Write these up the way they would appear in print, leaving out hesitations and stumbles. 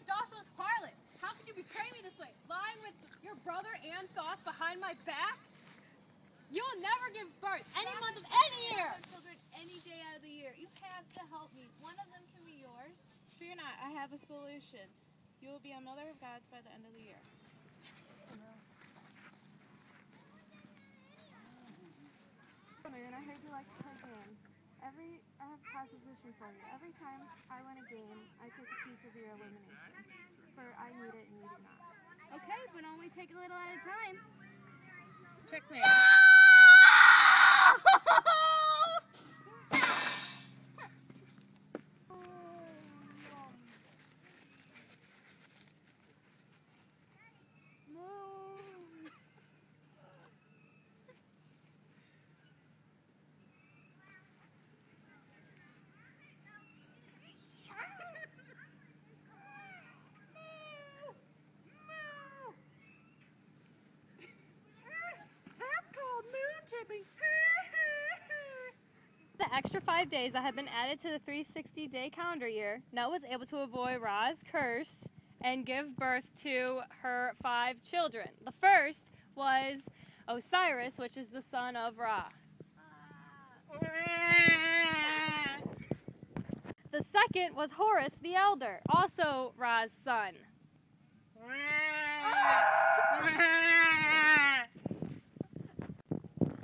Dasha's harlot! How could you betray me this way? Lying with your brother and Thoth behind my back? You'll never give birth any month of any year! Children any day out of the year. You have to help me. One of them can be yours. Fear not, I have a solution. You will be a mother of gods by the end of the year. Man, I heard you like to play games. I have a proposition for you. Every time I win a game, I take a piece of your elimination. For I need it and you do not. Okay, but only take a little at a time. Checkmate. The extra 5 days that had been added to the 360-day calendar year, Nut was able to avoid Ra's curse and give birth to her 5 children. The first was Osiris, which is the son of Ra. The second was Horus the Elder, also Ra's son.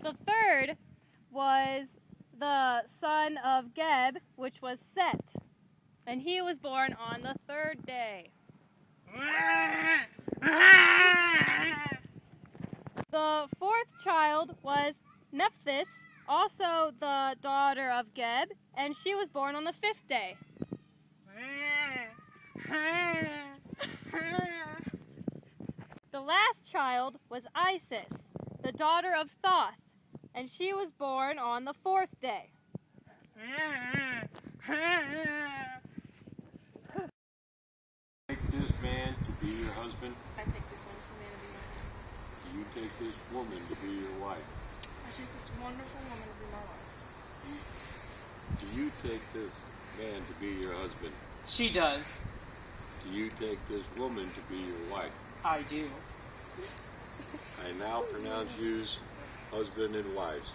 The third was the son of Geb, which was Set, and he was born on the 3rd day. The fourth child was Nephthys, also the daughter of Geb, and she was born on the 5th day. The last child was Isis, the daughter of Thoth, and she was born on the 4th day. Take this man to be your husband. I take this wonderful man to be my husband. Do you take this woman to be your wife? I take this wonderful woman to be my wife. Do you take this man to be your husband? She does. Do you take this woman to be your wife? I do. I now pronounce yous husband and wives.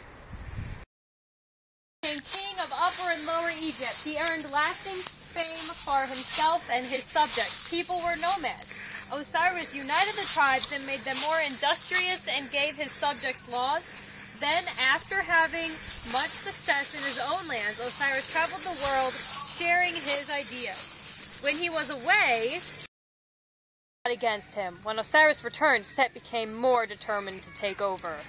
Became king of Upper and Lower Egypt. He earned lasting fame for himself and his subjects. People were nomads. Osiris united the tribes and made them more industrious and gave his subjects laws. Then, after having much success in his own lands, Osiris traveled the world sharing his ideas. When he was away, against him. When Osiris returned, Set became more determined to take over.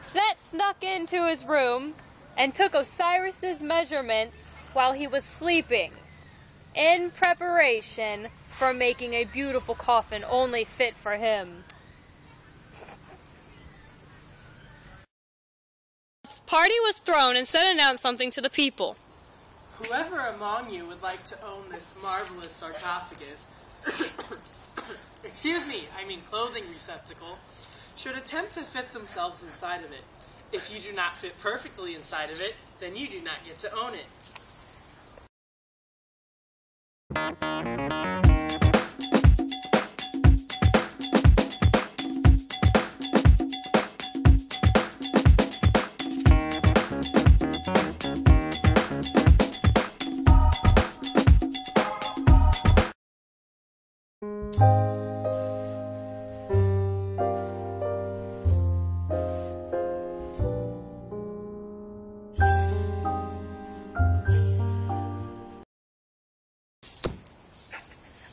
Set snuck into his room and took Osiris's measurements while he was sleeping, in preparation for making a beautiful coffin only fit for him. The party was thrown and Set announced something to the people. Whoever among you would like to own this marvelous sarcophagus, clothing receptacle, should attempt to fit themselves inside of it. If you do not fit perfectly inside of it, then you do not get to own it.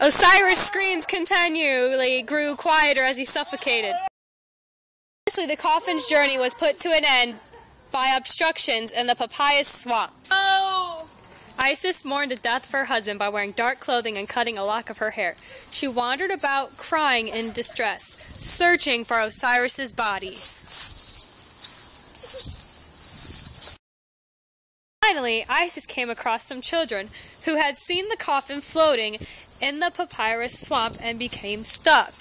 Osiris' screams continually grew quieter as he suffocated. Eventually, the coffin's journey was put to an end by obstructions in the papyrus swamps. Oh! Isis mourned the death of her husband by wearing dark clothing and cutting a lock of her hair. She wandered about crying in distress, searching for Osiris's body. Finally, Isis came across some children who had seen the coffin floating in the papyrus swamp and became stuck.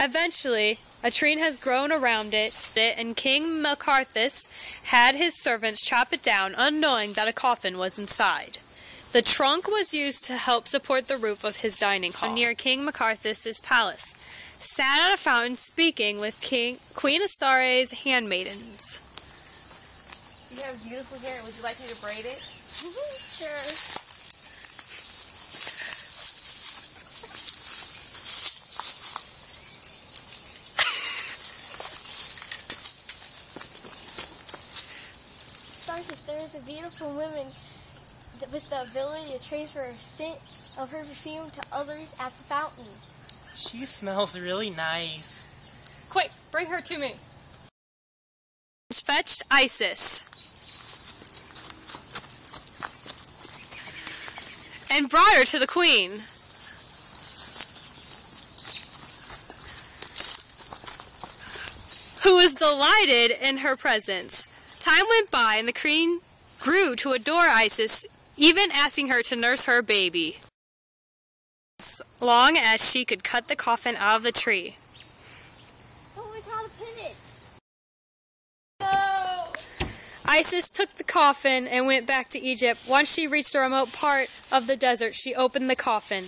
Eventually, a tree has grown around it, and King Macarthus had his servants chop it down, unknowing that a coffin was inside. The trunk was used to help support the roof of his dining hall near King Macarthus' palace, sat at a fountain speaking with Queen Astare's handmaidens. You have beautiful hair. Would you like me to braid it? Sure. Sarkis, there is a beautiful woman with the ability to transfer a scent of her perfume to others at the fountain. She smells really nice. Quick, bring her to me. Fetched Isis and brought her to the queen. Who was delighted in her presence. Time went by and the queen grew to adore Isis, even asking her to nurse her baby, as long as she could cut the coffin out of the tree. Oh, we gotta pin it. Isis took the coffin and went back to Egypt. Once she reached a remote part of the desert, she opened the coffin.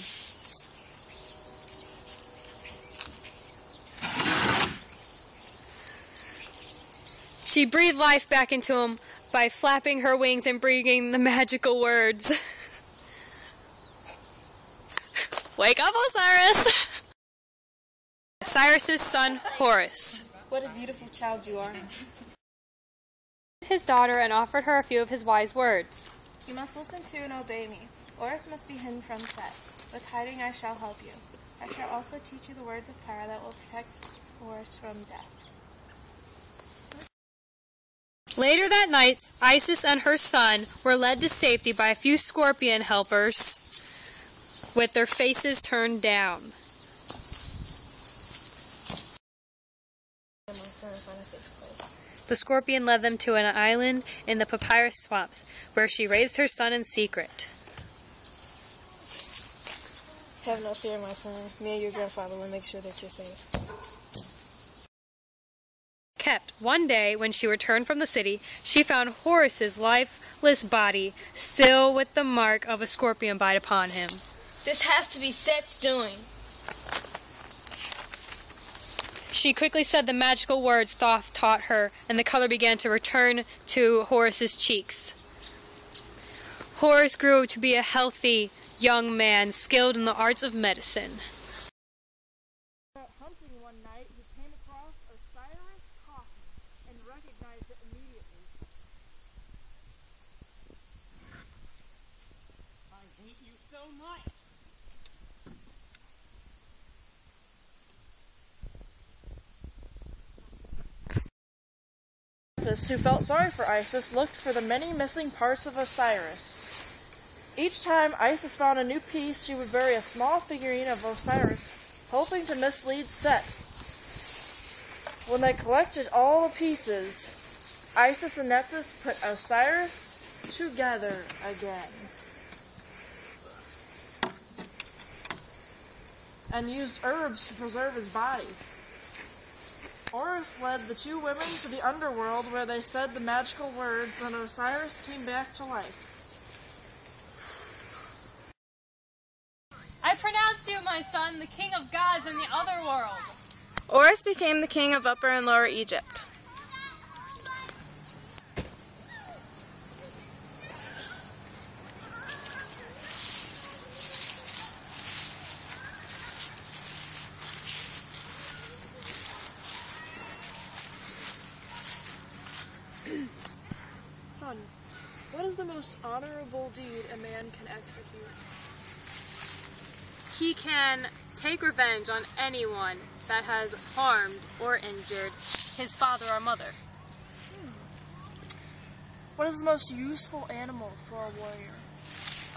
She breathed life back into him by flapping her wings and breathing the magical words. Wake up, Osiris! Osiris' son, Horus. What a beautiful child you are. His daughter and offered her a few of his wise words. You must listen to and obey me. Horus must be hidden from Set. With hiding I shall help you. I shall also teach you the words of power that will protect Horus from death. Later that night, Isis and her son were led to safety by a few scorpion helpers with their faces turned down. The scorpion led them to an island in the papyrus swamps, where she raised her son in secret. Have no fear, my son. Me and your grandfather will make sure that you're safe. One day, when she returned from the city, she found Horus's lifeless body, still with the mark of a scorpion bite upon him. This has to be Set's doing. She quickly said the magical words Thoth taught her, and the color began to return to Horus's cheeks. Horus grew to be a healthy young man, skilled in the arts of medicine. Hunting one night, he came across Osiris' coffin and recognized it immediately. I hate you so much. Who felt sorry for Isis looked for the many missing parts of Osiris. Each time Isis found a new piece, she would bury a small figurine of Osiris, hoping to mislead Set. When they collected all the pieces, Isis and Nephthys put Osiris together again, and used herbs to preserve his body. Horus led the two women to the underworld, where they said the magical words, and Osiris came back to life. I pronounce you, my son, the king of gods in the other world. Horus became the king of Upper and Lower Egypt. Son, what is the most honorable deed a man can execute? He can take revenge on anyone that has harmed or injured his father or mother. What is the most useful animal for a warrior?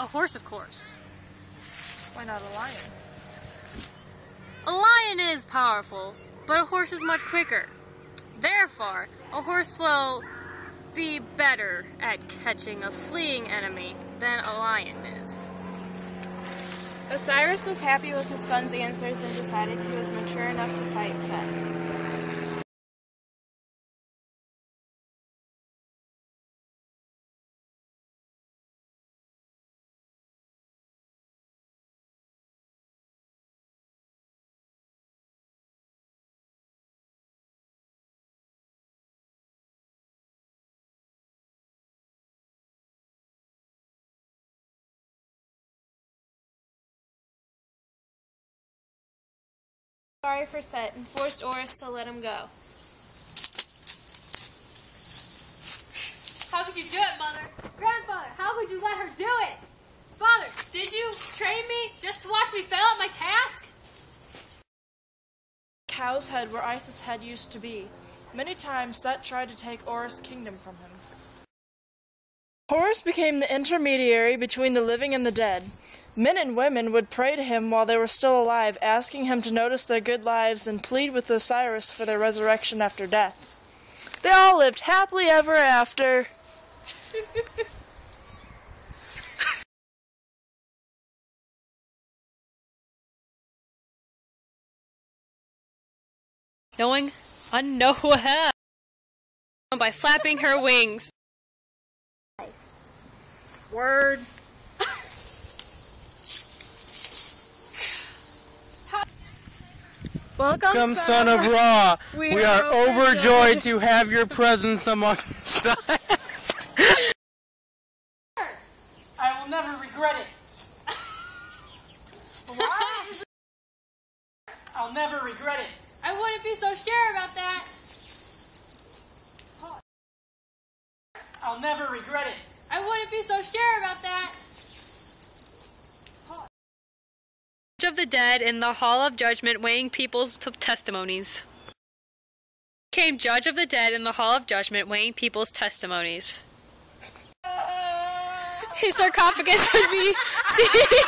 A horse, of course. Why not a lion? A lion is powerful, but a horse is much quicker. Therefore, a horse will be better at catching a fleeing enemy than a lion is. Osiris was happy with his son's answers and decided he was mature enough to fight Set. Sorry for Set and forced Oris to let him go. How could you do it, Mother? Grandfather, how could you let her do it? Father, did you train me just to watch me fail at my task? Cow's head where Isis' head used to be. Many times Set tried to take Oris' kingdom from him. Horus became the intermediary between the living and the dead. Men and women would pray to him while they were still alive, asking him to notice their good lives and plead with Osiris for their resurrection after death. They all lived happily ever after. Knowing unknown by flapping her wings. Word. Welcome, son of Ra. We are overjoyed to have your presence amongst us. I will never regret it. I'll never regret it. I wouldn't be so sure about that. I'll never regret it. I wouldn't be so sure about that. Of the dead in the hall of judgment, weighing people's testimonies. Came judge of the dead in the hall of judgment, weighing people's testimonies. His sarcophagus would be seen